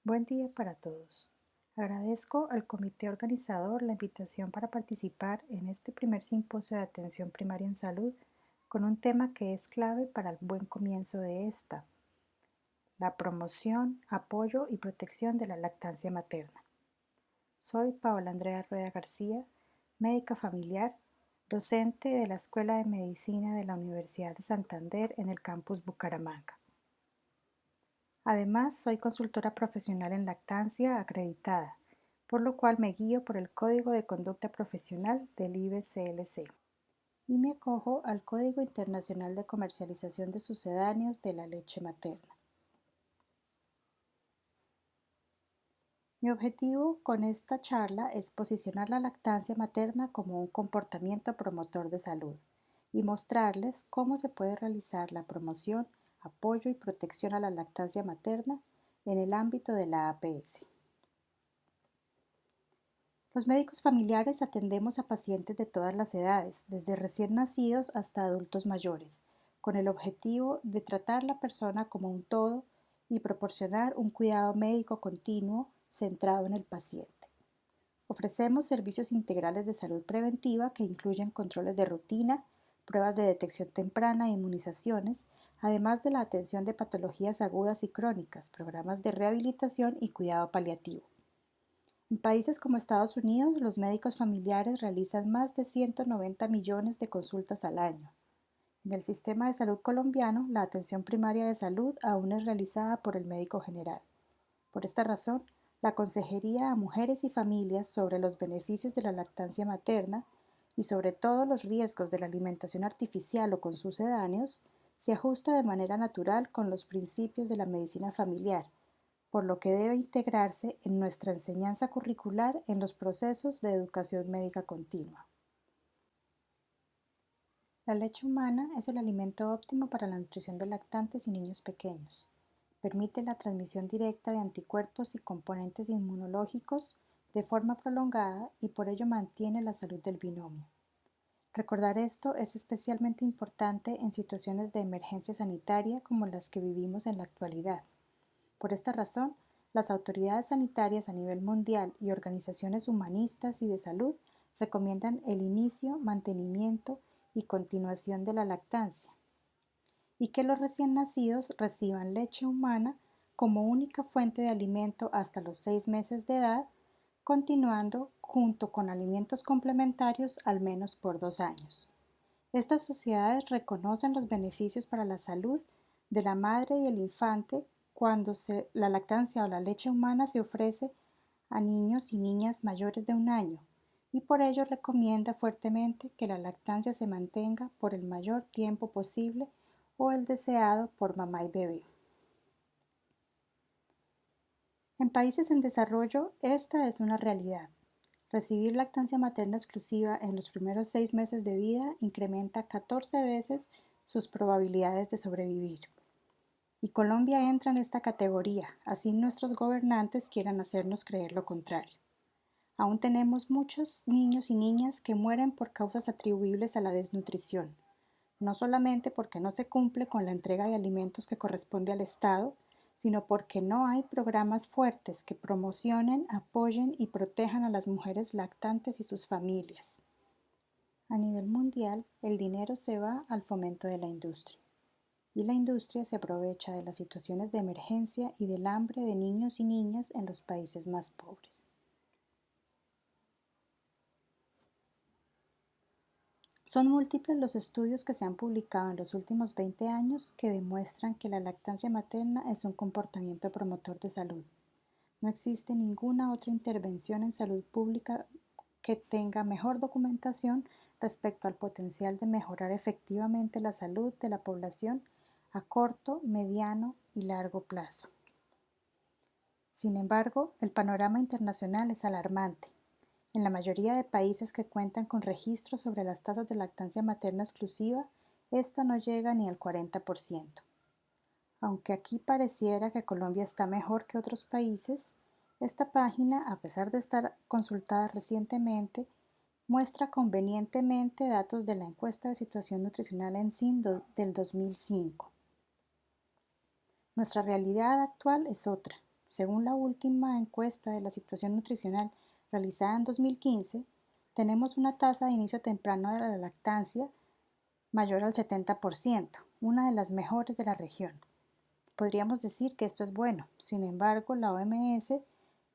Buen día para todos. Agradezco al comité organizador la invitación para participar en este primer simposio de atención primaria en salud con un tema que es clave para el buen comienzo de esta, la promoción, apoyo y protección de la lactancia materna. Soy Paola Andrea Rueda García, médica familiar, docente de la Escuela de Medicina de la Universidad de Santander en el campus Bucaramanga. Además, soy consultora profesional en lactancia acreditada, por lo cual me guío por el Código de Conducta Profesional del IBCLC y me acojo al Código Internacional de Comercialización de Sucedáneos de la Leche Materna. Mi objetivo con esta charla es posicionar la lactancia materna como un comportamiento promotor de salud y mostrarles cómo se puede realizar la promoción, apoyo y protección a la lactancia materna en el ámbito de la APS. Los médicos familiares atendemos a pacientes de todas las edades, desde recién nacidos hasta adultos mayores, con el objetivo de tratar a la persona como un todo y proporcionar un cuidado médico continuo centrado en el paciente. Ofrecemos servicios integrales de salud preventiva que incluyen controles de rutina, pruebas de detección temprana e inmunizaciones, además de la atención de patologías agudas y crónicas, programas de rehabilitación y cuidado paliativo. En países como Estados Unidos, los médicos familiares realizan más de 190 millones de consultas al año. En el sistema de salud colombiano, la atención primaria de salud aún es realizada por el médico general. Por esta razón, la consejería a mujeres y familias sobre los beneficios de la lactancia materna y sobre todo los riesgos de la alimentación artificial o con sucedáneos se ajusta de manera natural con los principios de la medicina familiar, por lo que debe integrarse en nuestra enseñanza curricular en los procesos de educación médica continua. La leche humana es el alimento óptimo para la nutrición de lactantes y niños pequeños. Permite la transmisión directa de anticuerpos y componentes inmunológicos de forma prolongada y por ello mantiene la salud del binomio. Recordar esto es especialmente importante en situaciones de emergencia sanitaria como las que vivimos en la actualidad. Por esta razón, las autoridades sanitarias a nivel mundial y organizaciones humanistas y de salud recomiendan el inicio, mantenimiento y continuación de la lactancia, y que los recién nacidos reciban leche humana como única fuente de alimento hasta los 6 meses de edad, continuando junto con alimentos complementarios al menos por 2 años. Estas sociedades reconocen los beneficios para la salud de la madre y el infante cuando la lactancia o la leche humana se ofrece a niños y niñas mayores de 1 año, y por ello recomienda fuertemente que la lactancia se mantenga por el mayor tiempo posible o el deseado por mamá y bebé. En países en desarrollo, esta es una realidad. Recibir lactancia materna exclusiva en los primeros 6 meses de vida incrementa 14 veces sus probabilidades de sobrevivir. Y Colombia entra en esta categoría, así nuestros gobernantes quieran hacernos creer lo contrario. Aún tenemos muchos niños y niñas que mueren por causas atribuibles a la desnutrición, no solamente porque no se cumple con la entrega de alimentos que corresponde al Estado, sino porque no hay programas fuertes que promocionen, apoyen y protejan a las mujeres lactantes y sus familias. A nivel mundial, el dinero se va al fomento de la industria, y la industria se aprovecha de las situaciones de emergencia y del hambre de niños y niñas en los países más pobres. Son múltiples los estudios que se han publicado en los últimos 20 años que demuestran que la lactancia materna es un comportamiento promotor de salud. No existe ninguna otra intervención en salud pública que tenga mejor documentación respecto al potencial de mejorar efectivamente la salud de la población a corto, mediano y largo plazo. Sin embargo, el panorama internacional es alarmante. En la mayoría de países que cuentan con registros sobre las tasas de lactancia materna exclusiva, esta no llega ni al 40%. Aunque aquí pareciera que Colombia está mejor que otros países, esta página, a pesar de estar consultada recientemente, muestra convenientemente datos de la encuesta de situación nutricional en SIN del 2005. Nuestra realidad actual es otra. según la última encuesta de la situación nutricional realizada en 2015, tenemos una tasa de inicio temprano de la lactancia mayor al 70%, una de las mejores de la región. Podríamos decir que esto es bueno, sin embargo, la OMS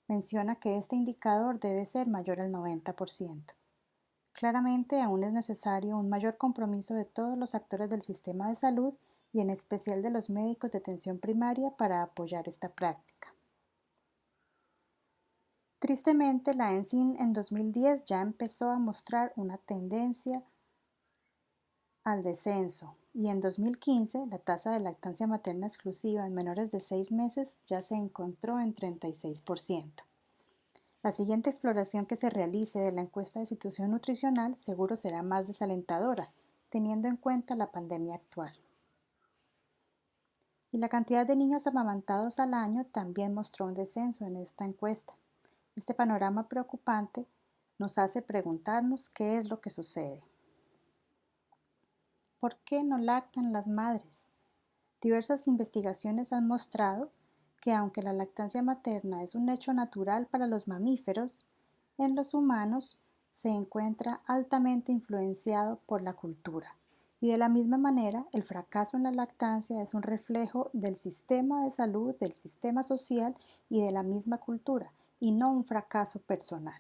menciona que este indicador debe ser mayor al 90%. Claramente, aún es necesario un mayor compromiso de todos los actores del sistema de salud y en especial de los médicos de atención primaria para apoyar esta práctica. Tristemente, la ENSIN en 2010 ya empezó a mostrar una tendencia al descenso y en 2015 la tasa de lactancia materna exclusiva en menores de 6 meses ya se encontró en 36%. La siguiente exploración que se realice de la encuesta de situación nutricional seguro será más desalentadora, teniendo en cuenta la pandemia actual. Y la cantidad de niños amamantados al año también mostró un descenso en esta encuesta. Este panorama preocupante nos hace preguntarnos qué es lo que sucede. ¿Por qué no lactan las madres? Diversas investigaciones han mostrado que aunque la lactancia materna es un hecho natural para los mamíferos, en los humanos se encuentra altamente influenciado por la cultura. Y de la misma manera, el fracaso en la lactancia es un reflejo del sistema de salud, del sistema social y de la misma cultura, y no un fracaso personal.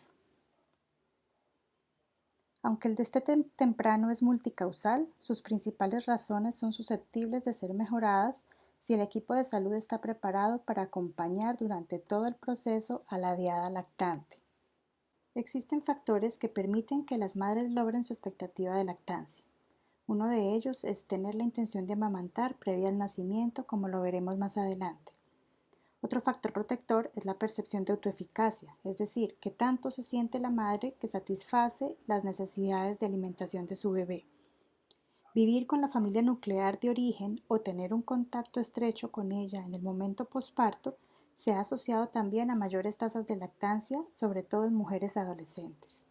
Aunque el destete temprano es multicausal, sus principales razones son susceptibles de ser mejoradas si el equipo de salud está preparado para acompañar durante todo el proceso a la diada lactante. Existen factores que permiten que las madres logren su expectativa de lactancia. Uno de ellos es tener la intención de amamantar previa al nacimiento, como lo veremos más adelante. Otro factor protector es la percepción de autoeficacia, es decir, que tanto se siente la madre que satisface las necesidades de alimentación de su bebé. Vivir con la familia nuclear de origen o tener un contacto estrecho con ella en el momento posparto se ha asociado también a mayores tasas de lactancia, sobre todo en mujeres adolescentes.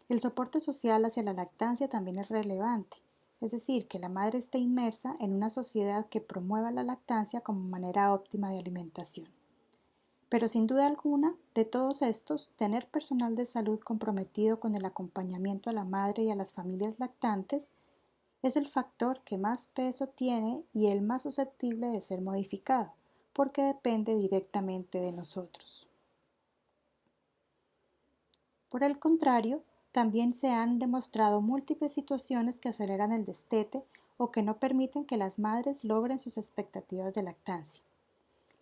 El soporte social hacia la lactancia también es relevante, es decir, que la madre esté inmersa en una sociedad que promueva la lactancia como manera óptima de alimentación. Pero sin duda alguna, de todos estos, tener personal de salud comprometido con el acompañamiento a la madre y a las familias lactantes es el factor que más peso tiene y el más susceptible de ser modificado, porque depende directamente de nosotros. Por el contrario, también se han demostrado múltiples situaciones que aceleran el destete o que no permiten que las madres logren sus expectativas de lactancia.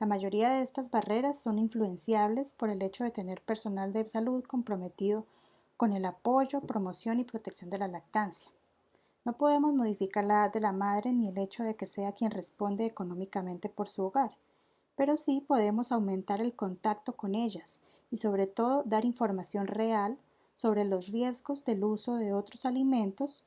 La mayoría de estas barreras son influenciables por el hecho de tener personal de salud comprometido con el apoyo, promoción y protección de la lactancia. No podemos modificar la edad de la madre ni el hecho de que sea quien responde económicamente por su hogar, pero sí podemos aumentar el contacto con ellas y sobre todo dar información real sobre los riesgos del uso de otros alimentos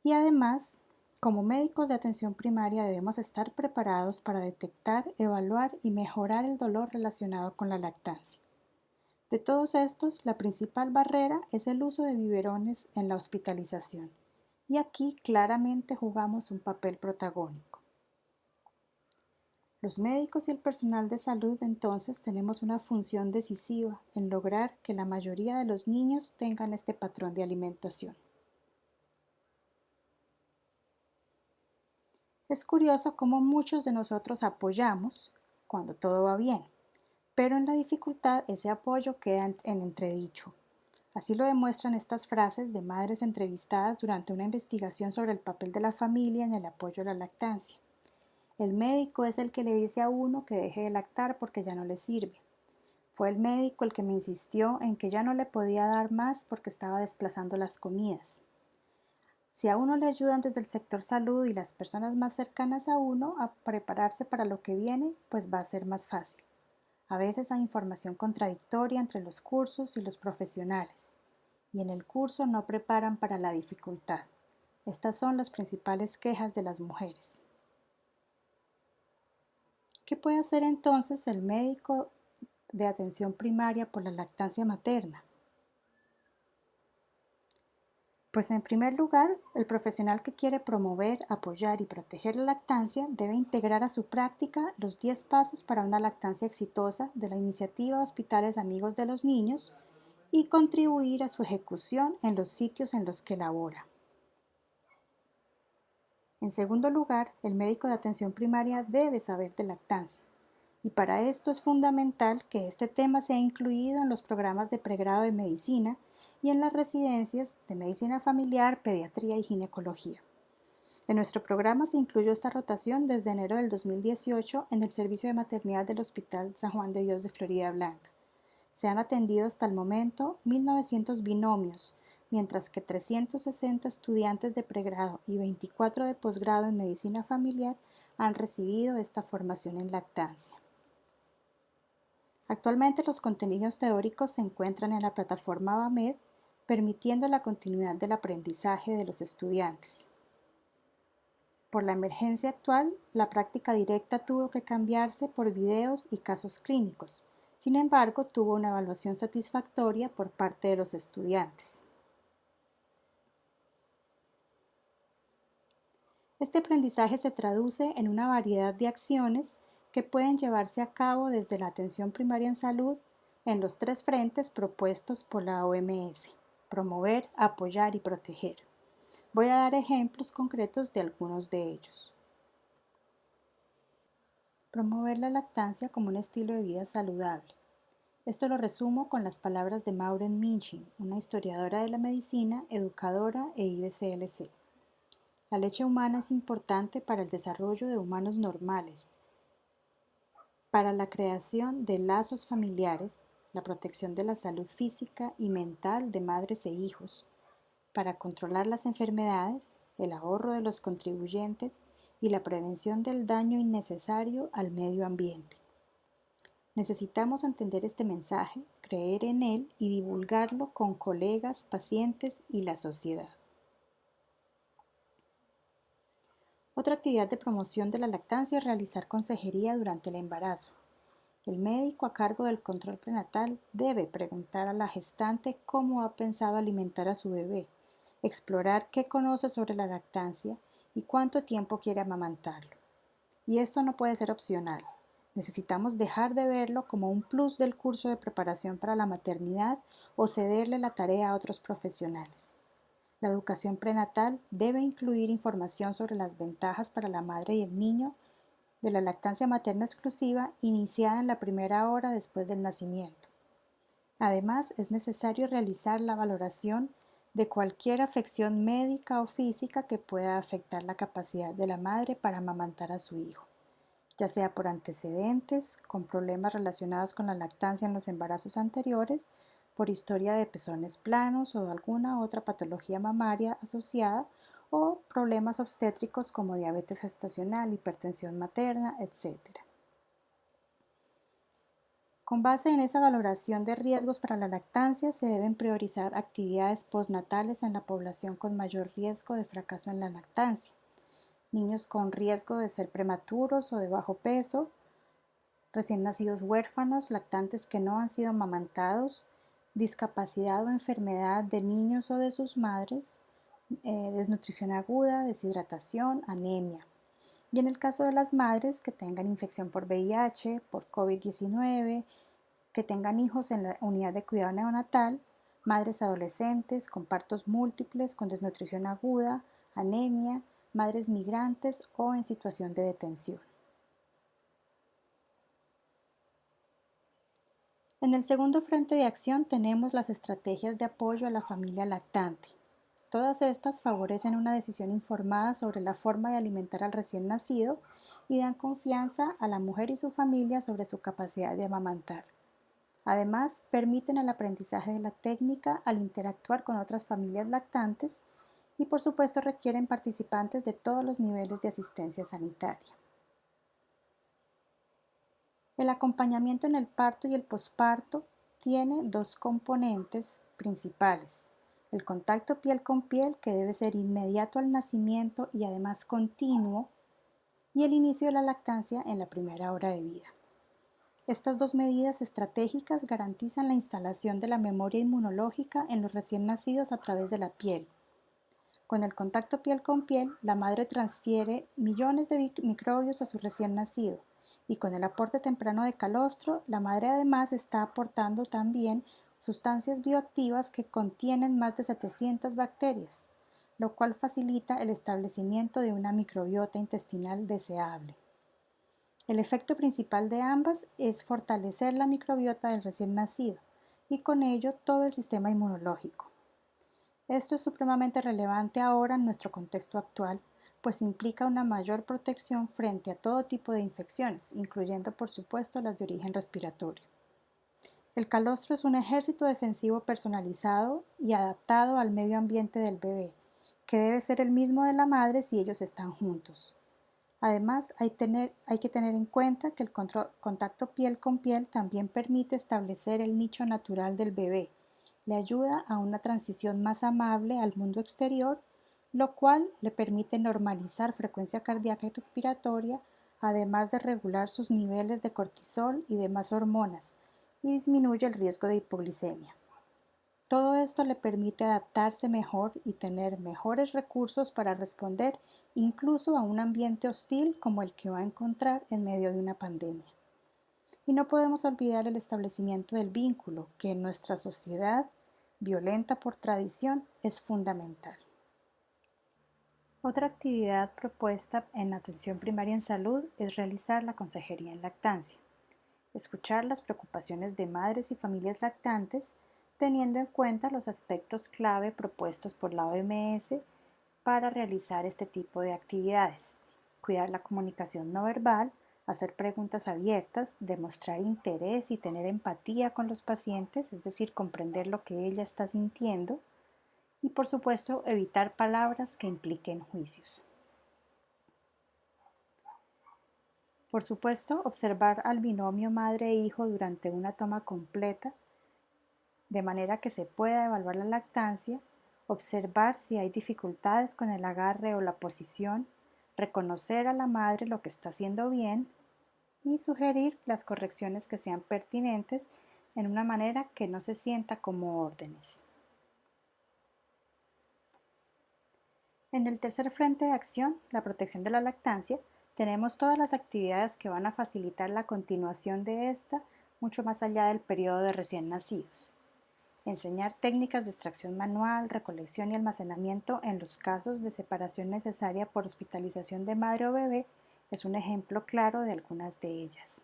y además, como médicos de atención primaria debemos estar preparados para detectar, evaluar y mejorar el dolor relacionado con la lactancia. De todos estos, la principal barrera es el uso de biberones en la hospitalización y aquí claramente jugamos un papel protagónico. Los médicos y el personal de salud entonces tenemos una función decisiva en lograr que la mayoría de los niños tengan este patrón de alimentación. Es curioso cómo muchos de nosotros apoyamos cuando todo va bien, pero en la dificultad ese apoyo queda en entredicho. Así lo demuestran estas frases de madres entrevistadas durante una investigación sobre el papel de la familia en el apoyo a la lactancia. El médico es el que le dice a uno que deje de lactar porque ya no le sirve. Fue el médico el que me insistió en que ya no le podía dar más porque estaba desplazando las comidas. Si a uno le ayudan desde el sector salud y las personas más cercanas a uno a prepararse para lo que viene, pues va a ser más fácil. A veces hay información contradictoria entre los cursos y los profesionales, y en el curso no preparan para la dificultad. Estas son las principales quejas de las mujeres. ¿Qué puede hacer entonces el médico de atención primaria por la lactancia materna? Pues en primer lugar, el profesional que quiere promover, apoyar y proteger la lactancia debe integrar a su práctica los 10 pasos para una lactancia exitosa de la iniciativa Hospitales Amigos de los Niños y contribuir a su ejecución en los sitios en los que labora. En segundo lugar, el médico de atención primaria debe saber de lactancia, y para esto es fundamental que este tema sea incluido en los programas de pregrado de medicina y en las residencias de medicina familiar, pediatría y ginecología. En nuestro programa se incluyó esta rotación desde enero del 2018 en el servicio de maternidad del Hospital San Juan de Dios de Florida Blanca. Se han atendido hasta el momento 1.900 binomios, mientras que 360 estudiantes de pregrado y 24 de posgrado en medicina familiar han recibido esta formación en lactancia. Actualmente los contenidos teóricos se encuentran en la plataforma ABAMED, permitiendo la continuidad del aprendizaje de los estudiantes. Por la emergencia actual, la práctica directa tuvo que cambiarse por videos y casos clínicos. Sin embargo, tuvo una evaluación satisfactoria por parte de los estudiantes. Este aprendizaje se traduce en una variedad de acciones que pueden llevarse a cabo desde la atención primaria en salud en los 3 frentes propuestos por la OMS: promover, apoyar y proteger. Voy a dar ejemplos concretos de algunos de ellos. Promover la lactancia como un estilo de vida saludable. Esto lo resumo con las palabras de Maureen Minchin, una historiadora de la medicina, educadora e IBCLC. La leche humana es importante para el desarrollo de humanos normales, para la creación de lazos familiares, la protección de la salud física y mental de madres e hijos, para controlar las enfermedades, el ahorro de los contribuyentes y la prevención del daño innecesario al medio ambiente. Necesitamos entender este mensaje, creer en él y divulgarlo con colegas, pacientes y la sociedad. Otra actividad de promoción de la lactancia es realizar consejería durante el embarazo. El médico a cargo del control prenatal debe preguntar a la gestante cómo ha pensado alimentar a su bebé, explorar qué conoce sobre la lactancia y cuánto tiempo quiere amamantarlo. Y esto no puede ser opcional. Necesitamos dejar de verlo como un plus del curso de preparación para la maternidad o cederle la tarea a otros profesionales. La educación prenatal debe incluir información sobre las ventajas para la madre y el niño de la lactancia materna exclusiva iniciada en la primera hora después del nacimiento. Además, es necesario realizar la valoración de cualquier afección médica o física que pueda afectar la capacidad de la madre para amamantar a su hijo, ya sea por antecedentes, con problemas relacionados con la lactancia en los embarazos anteriores, por historia de pezones planos o de alguna otra patología mamaria asociada, o problemas obstétricos como diabetes gestacional, hipertensión materna, etc. Con base en esa valoración de riesgos para la lactancia, se deben priorizar actividades postnatales en la población con mayor riesgo de fracaso en la lactancia: niños con riesgo de ser prematuros o de bajo peso, recién nacidos huérfanos, lactantes que no han sido amamantados, discapacidad o enfermedad de niños o de sus madres, desnutrición aguda, deshidratación, anemia. Y en el caso de las madres que tengan infección por VIH, por COVID-19, que tengan hijos en la unidad de cuidado neonatal, madres adolescentes con partos múltiples, con desnutrición aguda, anemia, madres migrantes o en situación de detención. En el segundo frente de acción tenemos las estrategias de apoyo a la familia lactante. Todas estas favorecen una decisión informada sobre la forma de alimentar al recién nacido y dan confianza a la mujer y su familia sobre su capacidad de amamantar. Además, permiten el aprendizaje de la técnica al interactuar con otras familias lactantes y, por supuesto, requieren participantes de todos los niveles de asistencia sanitaria. El acompañamiento en el parto y el posparto tiene 2 componentes principales: el contacto piel con piel, que debe ser inmediato al nacimiento y además continuo, y el inicio de la lactancia en la primera hora de vida. Estas 2 medidas estratégicas garantizan la instalación de la memoria inmunológica en los recién nacidos a través de la piel. Con el contacto piel con piel, la madre transfiere millones de microbios a su recién nacido, y con el aporte temprano de calostro, la madre además está aportando también sustancias bioactivas que contienen más de 700 bacterias, lo cual facilita el establecimiento de una microbiota intestinal deseable. El efecto principal de ambas es fortalecer la microbiota del recién nacido y con ello todo el sistema inmunológico. Esto es supremamente relevante ahora en nuestro contexto actual, pues implica una mayor protección frente a todo tipo de infecciones, incluyendo por supuesto las de origen respiratorio. El calostro es un ejército defensivo personalizado y adaptado al medio ambiente del bebé, que debe ser el mismo de la madre si ellos están juntos. Además, hay que tener en cuenta que el contacto piel con piel también permite establecer el nicho natural del bebé, le ayuda a una transición más amable al mundo exterior, lo cual le permite normalizar frecuencia cardíaca y respiratoria, además de regular sus niveles de cortisol y demás hormonas, y disminuye el riesgo de hipoglicemia. Todo esto le permite adaptarse mejor y tener mejores recursos para responder incluso a un ambiente hostil como el que va a encontrar en medio de una pandemia. Y no podemos olvidar el establecimiento del vínculo, que en nuestra sociedad, violenta por tradición, es fundamental. Otra actividad propuesta en atención primaria en salud es realizar la consejería en lactancia. Escuchar las preocupaciones de madres y familias lactantes, teniendo en cuenta los aspectos clave propuestos por la OMS para realizar este tipo de actividades. Cuidar la comunicación no verbal, hacer preguntas abiertas, demostrar interés y tener empatía con los pacientes, es decir, comprender lo que ella está sintiendo, y por supuesto evitar palabras que impliquen juicios. Por supuesto, observar al binomio madre-hijo durante una toma completa, de manera que se pueda evaluar la lactancia, observar si hay dificultades con el agarre o la posición, reconocer a la madre lo que está haciendo bien y sugerir las correcciones que sean pertinentes en una manera que no se sienta como órdenes. En el tercer frente de acción, la protección de la lactancia, tenemos todas las actividades que van a facilitar la continuación de esta mucho más allá del periodo de recién nacidos. Enseñar técnicas de extracción manual, recolección y almacenamiento en los casos de separación necesaria por hospitalización de madre o bebé es un ejemplo claro de algunas de ellas.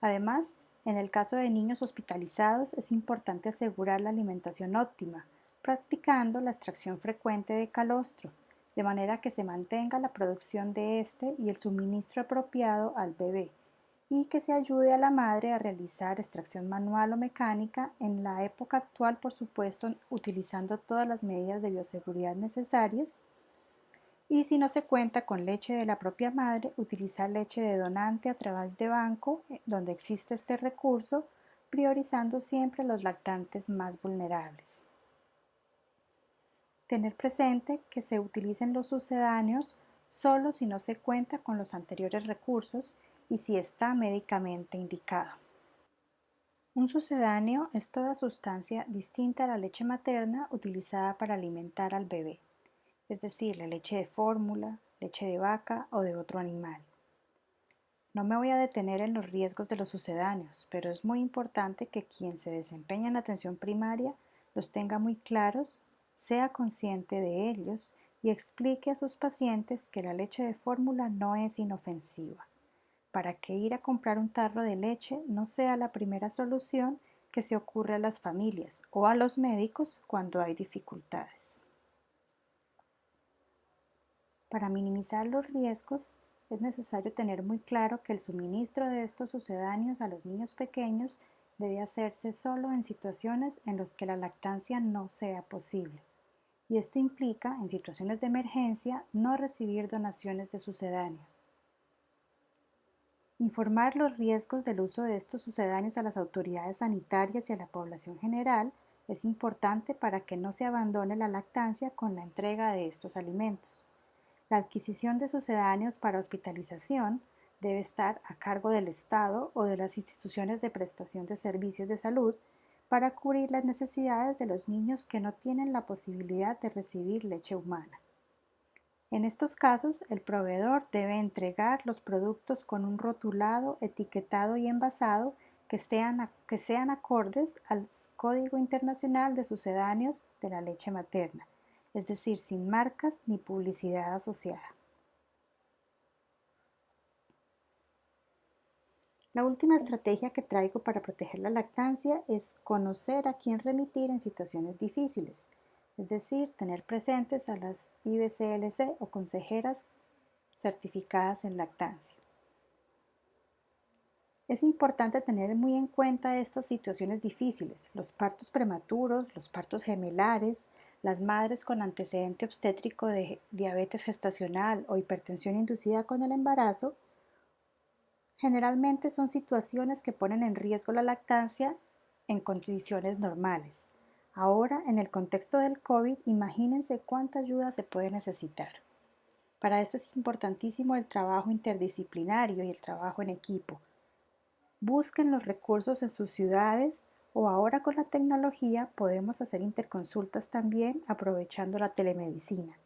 Además, en el caso de niños hospitalizados es importante asegurar la alimentación óptima, practicando la extracción frecuente de calostro, de manera que se mantenga la producción de este y el suministro apropiado al bebé, y que se ayude a la madre a realizar extracción manual o mecánica en la época actual, por supuesto, utilizando todas las medidas de bioseguridad necesarias. Y si no se cuenta con leche de la propia madre, utilizar leche de donante a través de banco, donde existe este recurso, priorizando siempre los lactantes más vulnerables. Tener presente que se utilicen los sucedáneos solo si no se cuenta con los anteriores recursos y si está médicamente indicado. Un sucedáneo es toda sustancia distinta a la leche materna utilizada para alimentar al bebé, es decir, la leche de fórmula, leche de vaca o de otro animal. No me voy a detener en los riesgos de los sucedáneos, pero es muy importante que quien se desempeña en atención primaria los tenga muy claros, sea consciente de ellos y explique a sus pacientes que la leche de fórmula no es inofensiva, para que ir a comprar un tarro de leche no sea la primera solución que se ocurre a las familias o a los médicos cuando hay dificultades. Para minimizar los riesgos, es necesario tener muy claro que el suministro de estos sucedáneos a los niños pequeños debe hacerse solo en situaciones en las que la lactancia no sea posible. Y esto implica, en situaciones de emergencia, no recibir donaciones de sucedáneo. Informar los riesgos del uso de estos sucedáneos a las autoridades sanitarias y a la población general es importante para que no se abandone la lactancia con la entrega de estos alimentos. La adquisición de sucedáneos para hospitalización debe estar a cargo del Estado o de las instituciones de prestación de servicios de salud, para cubrir las necesidades de los niños que no tienen la posibilidad de recibir leche humana. En estos casos, el proveedor debe entregar los productos con un rotulado, etiquetado y envasado que sean acordes al Código Internacional de Sucedáneos de la Leche Materna, es decir, sin marcas ni publicidad asociada. La última estrategia que traigo para proteger la lactancia es conocer a quién remitir en situaciones difíciles, es decir, tener presentes a las IBCLC o consejeras certificadas en lactancia. Es importante tener muy en cuenta estas situaciones difíciles, los partos prematuros, los partos gemelares, las madres con antecedente obstétrico de diabetes gestacional o hipertensión inducida con el embarazo. Generalmente son situaciones que ponen en riesgo la lactancia en condiciones normales. Ahora, en el contexto del COVID, imagínense cuánta ayuda se puede necesitar. Para esto es importantísimo el trabajo interdisciplinario y el trabajo en equipo. Busquen los recursos en sus ciudades o ahora con la tecnología podemos hacer interconsultas también aprovechando la telemedicina.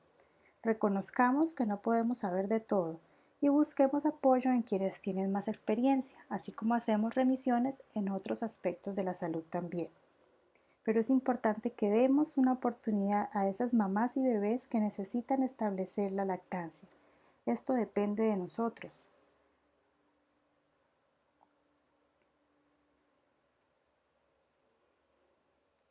Reconozcamos que no podemos saber de todo y busquemos apoyo en quienes tienen más experiencia, así como hacemos remisiones en otros aspectos de la salud también. Pero es importante que demos una oportunidad a esas mamás y bebés que necesitan establecer la lactancia. Esto depende de nosotros.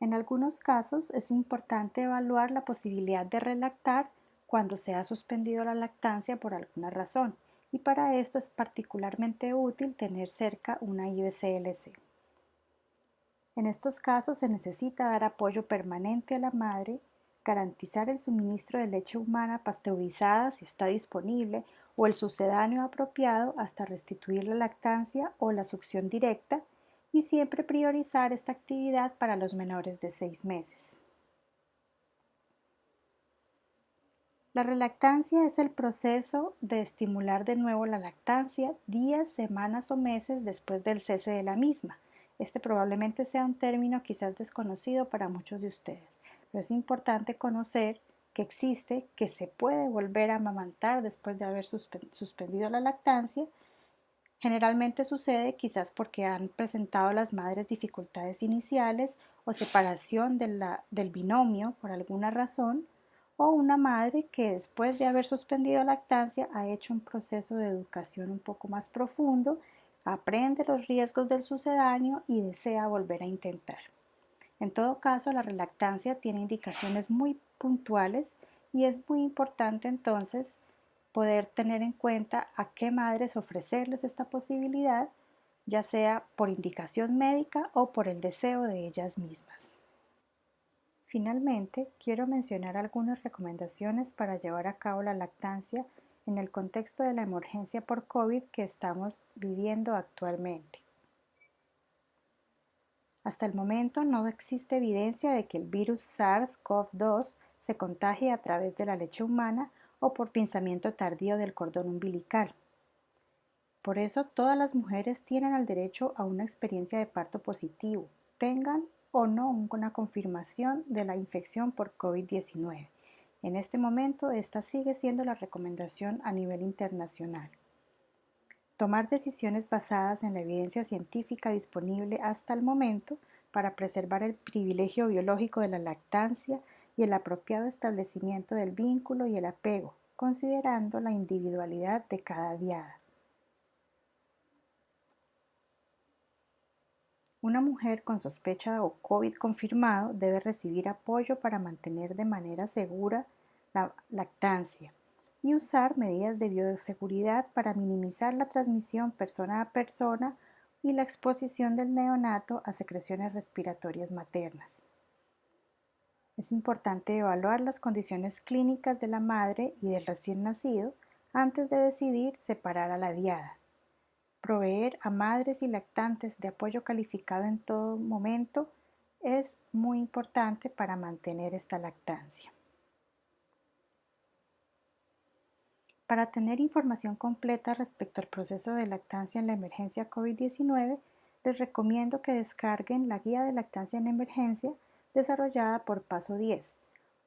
En algunos casos es importante evaluar la posibilidad de relactar cuando se ha suspendido la lactancia por alguna razón, y para esto es particularmente útil tener cerca una IBCLC. En estos casos se necesita dar apoyo permanente a la madre, garantizar el suministro de leche humana pasteurizada si está disponible o el sucedáneo apropiado hasta restituir la lactancia o la succión directa y siempre priorizar esta actividad para los menores de 6 meses. La relactancia es el proceso de estimular de nuevo la lactancia días, semanas o meses después del cese de la misma. Este probablemente sea un término quizás desconocido para muchos de ustedes, pero es importante conocer que existe, que se puede volver a amamantar después de haber suspendido la lactancia. Generalmente sucede quizás porque han presentado las madres dificultades iniciales o separación del binomio por alguna razón, o una madre que después de haber suspendido lactancia ha hecho un proceso de educación un poco más profundo, aprende los riesgos del sucedáneo y desea volver a intentar. En todo caso, la relactancia tiene indicaciones muy puntuales y es muy importante entonces poder tener en cuenta a qué madres ofrecerles esta posibilidad, ya sea por indicación médica o por el deseo de ellas mismas. Finalmente, quiero mencionar algunas recomendaciones para llevar a cabo la lactancia en el contexto de la emergencia por COVID que estamos viviendo actualmente. Hasta el momento no existe evidencia de que el virus SARS-CoV-2 se contagie a través de la leche humana o por pinzamiento tardío del cordón umbilical. Por eso todas las mujeres tienen el derecho a una experiencia de parto positivo, tengan o no una confirmación de la infección por COVID-19. En este momento, esta sigue siendo la recomendación a nivel internacional. Tomar decisiones basadas en la evidencia científica disponible hasta el momento para preservar el privilegio biológico de la lactancia y el apropiado establecimiento del vínculo y el apego, considerando la individualidad de cada diada. Una mujer con sospecha o COVID confirmado debe recibir apoyo para mantener de manera segura la lactancia y usar medidas de bioseguridad para minimizar la transmisión persona a persona y la exposición del neonato a secreciones respiratorias maternas. Es importante evaluar las condiciones clínicas de la madre y del recién nacido antes de decidir separar a la diada. Proveer a madres y lactantes de apoyo calificado en todo momento es muy importante para mantener esta lactancia. Para tener información completa respecto al proceso de lactancia en la emergencia COVID-19, les recomiendo que descarguen la Guía de Lactancia en Emergencia desarrollada por Paso 10,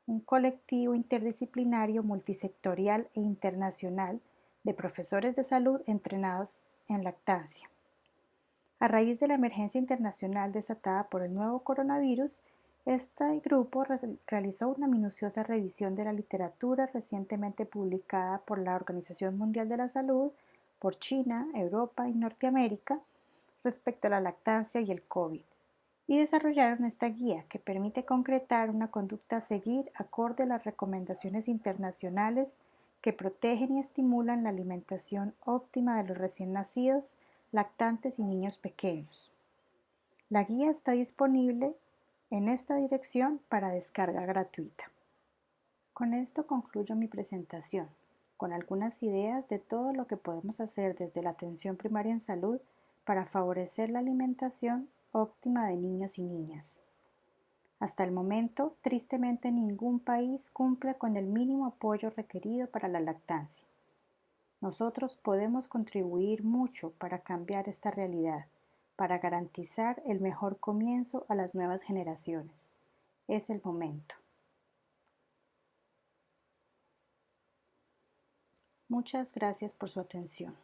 un colectivo interdisciplinario multisectorial e internacional de profesores de salud entrenados en lactancia. A raíz de la emergencia internacional desatada por el nuevo coronavirus, este grupo realizó una minuciosa revisión de la literatura recientemente publicada por la Organización Mundial de la Salud, por China, Europa y Norteamérica respecto a la lactancia y el COVID, y desarrollaron esta guía que permite concretar una conducta a seguir acorde a las recomendaciones internacionales que protegen y estimulan la alimentación óptima de los recién nacidos, lactantes y niños pequeños. La guía está disponible en esta dirección para descarga gratuita. Con esto concluyo mi presentación, con algunas ideas de todo lo que podemos hacer desde la atención primaria en salud para favorecer la alimentación óptima de niños y niñas. Hasta el momento, tristemente ningún país cumple con el mínimo apoyo requerido para la lactancia. Nosotros podemos contribuir mucho para cambiar esta realidad, para garantizar el mejor comienzo a las nuevas generaciones. Es el momento. Muchas gracias por su atención.